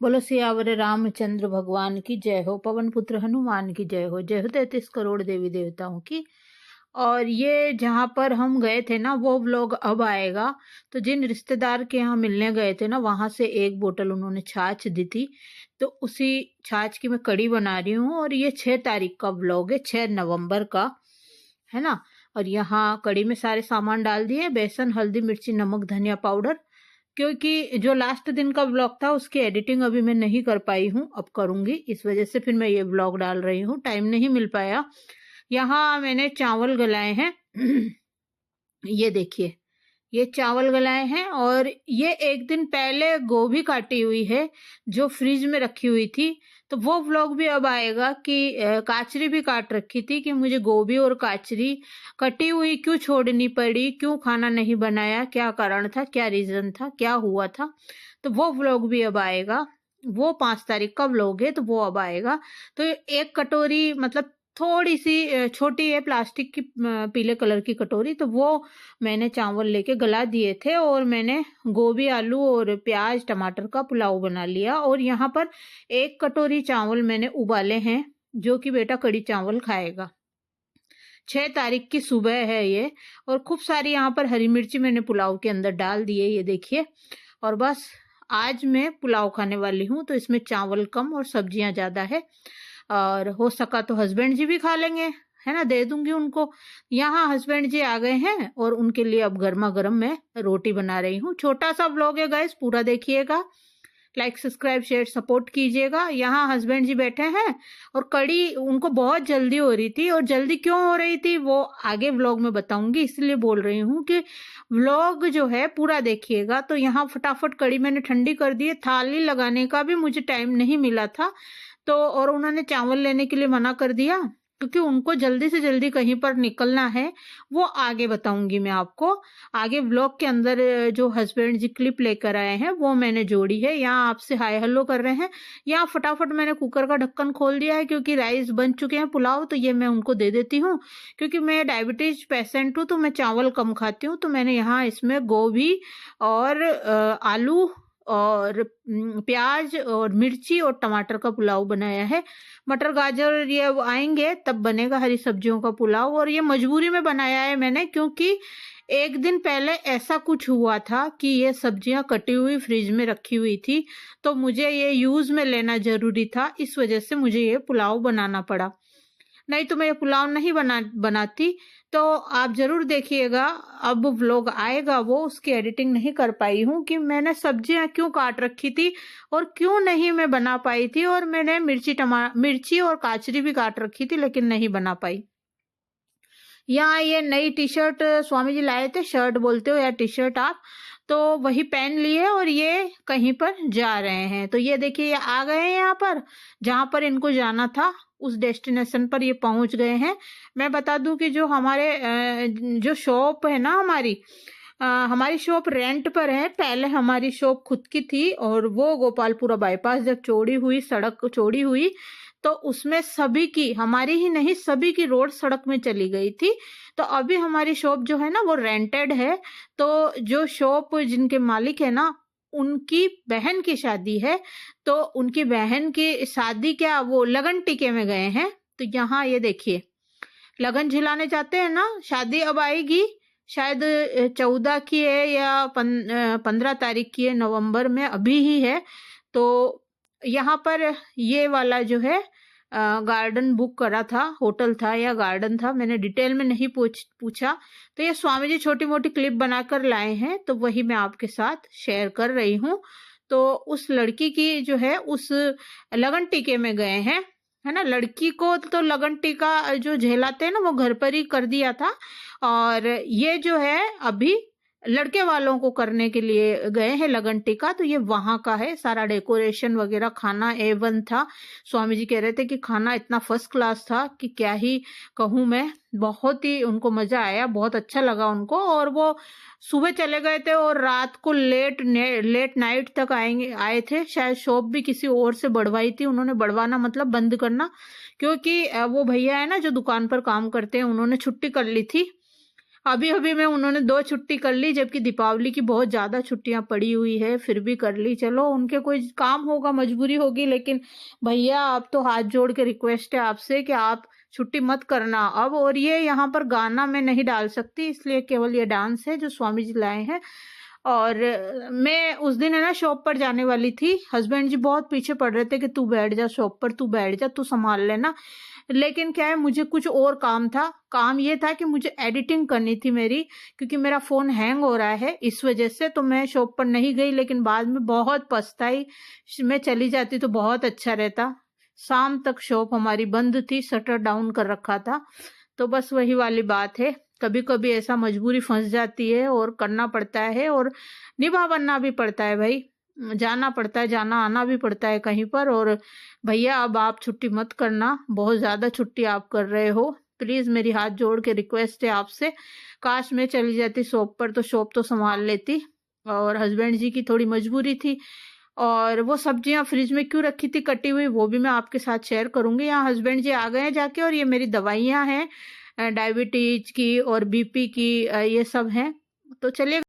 बोलो सियावर रामचंद्र भगवान की जय हो, पवन पुत्र हनुमान की जय हो, जय हो 33 करोड़ देवी देवताओं की। और ये जहाँ पर हम गए थे ना वो व्लॉग अब आएगा। तो जिन रिश्तेदार के यहाँ मिलने गए थे ना वहां से एक बोतल उन्होंने छाछ दी थी, तो उसी छाछ की मैं कड़ी बना रही हूँ। और ये 6 तारीख का व्लॉग है, 6 नवंबर का है ना। और यहाँ कड़ी में सारे सामान डाल दिए, बेसन, हल्दी, मिर्ची, नमक, धनिया पाउडर। क्योंकि जो लास्ट दिन का व्लॉग था उसकी एडिटिंग अभी मैं नहीं कर पाई हूँ, अब करूंगी, इस वजह से फिर मैं ये व्लॉग डाल रही हूँ, टाइम नहीं मिल पाया। यहाँ मैंने चावल गलाए हैं ये देखिए, ये चावल गलाए हैं। और ये एक दिन पहले गोभी काटी हुई है जो फ्रिज में रखी हुई थी, तो वो व्लॉग भी अब आएगा कि काचरी भी काट रखी थी कि मुझे गोभी और काचरी कटी हुई क्यों छोड़नी पड़ी, क्यों खाना नहीं बनाया, क्या कारण था, क्या रीजन था, क्या हुआ था, तो वो व्लॉग भी अब आएगा। वो 5 तारीख का व्लॉग है, तो वो अब आएगा। तो एक कटोरी मतलब थोड़ी सी छोटी है प्लास्टिक की पीले कलर की कटोरी, तो वो मैंने चावल लेके गला दिए थे और मैंने गोभी, आलू और प्याज टमाटर का पुलाव बना लिया। और यहाँ पर 1 कटोरी चावल मैंने उबाले हैं जो कि बेटा कड़ी चावल खाएगा। 6 तारीख की सुबह है ये। और खूब सारी यहाँ पर हरी मिर्ची मैंने पुलाव के अंदर डाल दी है, ये देखिए। और बस आज मैं पुलाव खाने वाली हूँ, तो इसमें चावल कम और सब्जियां ज्यादा है। और हो सका तो हस्बैंड जी भी खा लेंगे, है ना, दे दूंगी उनको। यहाँ हस्बैंड जी आ गए हैं और उनके लिए अब गर्मा गर्म मैं रोटी बना रही हूँ। छोटा सा व्लॉग है गाइस, पूरा देखिएगा, लाइक सब्सक्राइब शेयर सपोर्ट कीजिएगा। यहाँ हस्बैंड जी बैठे हैं और कड़ी उनको बहुत जल्दी हो रही थी, और जल्दी क्यों हो रही थी वो आगे व्लॉग में बताऊंगी, इसलिए बोल रही हूँ कि व्लॉग जो है पूरा देखिएगा। तो यहाँ फटाफट कड़ी मैंने ठंडी कर दी है, थाली लगाने का भी मुझे टाइम नहीं मिला था, तो और उन्होंने चावल लेने के लिए मना कर दिया क्योंकि उनको जल्दी से जल्दी कहीं पर निकलना है। वो आगे बताऊंगी मैं आपको, आगे व्लॉग के अंदर जो हस्बैंड जी क्लिप लेकर आए हैं वो मैंने जोड़ी है। यहाँ आपसे हाय हेलो कर रहे हैं। यहाँ फटाफट मैंने कुकर का ढक्कन खोल दिया है क्योंकि राइस बन चुके हैं पुलाव, तो ये मैं उनको दे देती हूँ। क्योंकि मैं डायबिटीज पेशेंट हूँ तो मैं चावल कम खाती हूँ, तो मैंने यहाँ इसमें गोभी और आलू और प्याज और मिर्ची और टमाटर का पुलाव बनाया है। मटर गाजर ये आएंगे तब बनेगा हरी सब्जियों का पुलाव। और ये मजबूरी में बनाया है मैंने, क्योंकि एक दिन पहले ऐसा कुछ हुआ था कि ये सब्जियां कटी हुई फ्रिज में रखी हुई थी, तो मुझे ये यूज में लेना जरूरी था, इस वजह से मुझे ये पुलाव बनाना पड़ा, नहीं तो मैं ये पुलाव नहीं बनाती। तो आप जरूर देखिएगा, अब व्लॉग आएगा वो, उसकी एडिटिंग नहीं कर पाई हूँ कि मैंने सब्जियां क्यों काट रखी थी और क्यों नहीं मैं बना पाई थी। और मैंने मिर्ची और काचरी भी काट रखी थी लेकिन नहीं बना पाई। यहाँ ये नई टी शर्ट स्वामी जी लाए थे, शर्ट बोलते हो या टी शर्ट आप, तो वही पहन लिए और ये कहीं पर जा रहे हैं। तो ये देखिए ये आ गए हैं यहाँ पर, जहां पर इनको जाना था उस डेस्टिनेशन पर ये पहुंच गए हैं। मैं बता दूं कि जो हमारे जो शॉप है ना हमारी शॉप रेंट पर है। पहले हमारी शॉप खुद की थी और वो गोपालपुरा बाईपास जब चौड़ी हुई, सड़क चौड़ी हुई, तो उसमें सभी की, हमारी ही नहीं सभी की रोड सड़क में चली गई थी। तो अभी हमारी शॉप जो है ना वो रेंटेड है। तो जो शॉप जिनके मालिक है ना उनकी बहन की शादी है, तो उनकी बहन की शादी क्या वो लगन टीके में गए हैं। तो यहाँ ये देखिए लगन झिलाने जाते हैं ना, शादी अब आएगी शायद 14 की है या 15 तारीख की है, नवंबर में अभी ही है। तो यहाँ पर ये वाला जो है गार्डन बुक करा था, होटल था या गार्डन था, मैंने डिटेल में नहीं पूछा। तो ये स्वामी जी छोटी मोटी क्लिप बनाकर लाए हैं, तो वही मैं आपके साथ शेयर कर रही हूँ। तो उस लड़की की जो है उस लगन टीके में गए हैं, है ना। लड़की को तो लगन टीका जो झेलाते हैं ना वो घर पर ही कर दिया था, और ये जो है अभी लड़के वालों को करने के लिए गए हैं लगन टीका। तो ये वहां का है, सारा डेकोरेशन वगैरह, खाना A1 था। स्वामी जी कह रहे थे कि खाना इतना फर्स्ट क्लास था कि क्या ही कहूँ मैं, बहुत ही उनको मजा आया, बहुत अच्छा लगा उनको। और वो सुबह चले गए थे और रात को लेट नाइट तक आए थे। शायद शॉप भी किसी और से बढ़वाई थी उन्होंने, बढ़वाना मतलब बंद करना, क्योंकि वो भैया है ना जो दुकान पर काम करते हैं उन्होंने छुट्टी कर ली थी। अभी अभी में उन्होंने 2 छुट्टी कर ली, जबकि दीपावली की बहुत ज़्यादा छुट्टियां पड़ी हुई है, फिर भी कर ली। चलो उनके कोई काम होगा, मजबूरी होगी, लेकिन भैया आप तो हाथ जोड़ के रिक्वेस्ट है आपसे कि आप छुट्टी मत करना अब। और ये यहाँ पर गाना मैं नहीं डाल सकती, इसलिए केवल ये डांस है जो स्वामी जी लाए हैं। और मैं उस दिन है ना शॉप पर जाने वाली थी, हस्बैंड जी बहुत पीछे पड़ रहे थे कि तू बैठ जा शॉप पर, तू बैठ जा, तू संभाल लेना। लेकिन क्या है, मुझे कुछ और काम था। काम ये था कि मुझे एडिटिंग करनी थी मेरी, क्योंकि मेरा फ़ोन हैंग हो रहा है इस वजह से। तो मैं शॉप पर नहीं गई, लेकिन बाद में बहुत पछताई। मैं चली जाती तो बहुत अच्छा रहता। शाम तक शॉप हमारी बंद थी, शटर डाउन कर रखा था। तो बस वही वाली बात है, कभी कभी ऐसा मजबूरी फंस जाती है और करना पड़ता है, और निभाना भी पड़ता है भाई, जाना पड़ता है, जाना आना भी पड़ता है कहीं पर। और भैया अब आप छुट्टी मत करना, बहुत ज़्यादा छुट्टी आप कर रहे हो, प्लीज़ मेरी हाथ जोड़ के रिक्वेस्ट है आपसे। काश मैं चली जाती शॉप पर, तो शॉप तो संभाल लेती। और हस्बैंड जी की थोड़ी मजबूरी थी। और वो सब्जियां फ्रिज में क्यों रखी थी कटी हुई, वो भी मैं आपके साथ शेयर करूंगी। यहाँ हस्बैंड जी आ गए हैं जाके, और ये मेरी दवाइयाँ हैं डायबिटीज की और बीपी की, ये सब हैं। तो चलिए